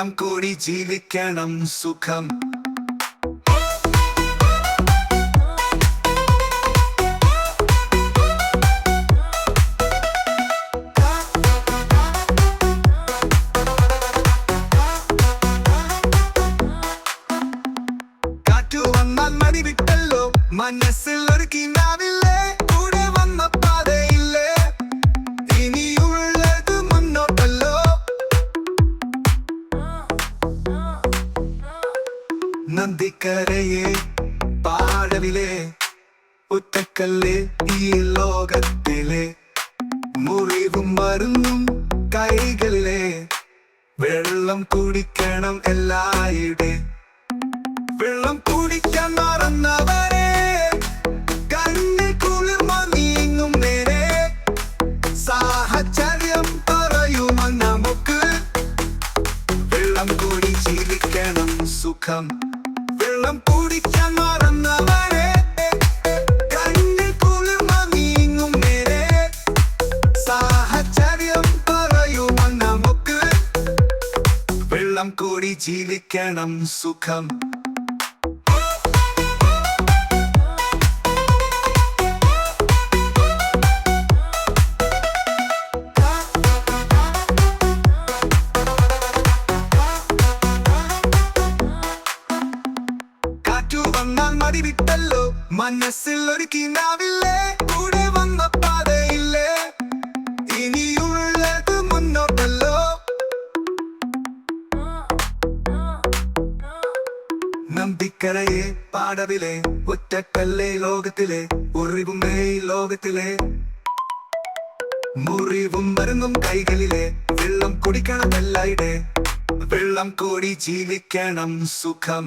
വെള്ളം കൂടി ജീവിക്കണം സുഖം. കാറ്റു വന്നാൽ മടി വിട്ടല്ലോ, മനസ്സിൽ ഒരു കിനാവില്ലേ, കൂടെ വന്ന പാതയില്ലേ, ഇനിയുള്ളത് മുന്നോട്ടല്ലോ. നന്ദിക്കരയെ പാടവിലെ ഒറ്റക്കല്ല് ഈ ലോകത്തിലെ, മുറിവും മരുന്നും കൈകളിലെ, വെള്ളം കുടിക്കണം എല്ലായിടെ. വെള്ളം കുടിക്കാൻ മറന്നവരെ കണ്ണിൽ കുളിർമ നീങ്ങും നേരെ, സാഹചര്യം പറയുമോ നമുക്ക്, വെള്ളം കൂടി ജീവിക്കണം സുഖം. വെള്ളം കുടിക്കാൻ മറന്നവരെ കണ്ണിൽ കുളിർമ നീങ്ങും നേരെ, സാഹചര്യം പറയുമോ നമുക്ക്, വെള്ളം കൂടി ജീവിക്കണം സുഖം. വന്നാൽ മടി വിട്ടല്ലോ, മനസ്സിൽ ഒരു കിനാവില്ലേ, കൂടെ വന്ന പാതയില്ലേ, ഇനിയുള്ളത് മുന്നോട്ടല്ലോ. നന്ദിക്കരയെ പാടവിലെ ഒറ്റക്കല്ലേ ലോകത്തിലെ, മുറിവും ലോകത്തിലെ, മുറിവും മരുന്നും കൈകളിലെ, വെള്ളം കുടിക്കണം എല്ലായിടെ, വെള്ളം കൂടി ജീവിക്കണം സുഖം.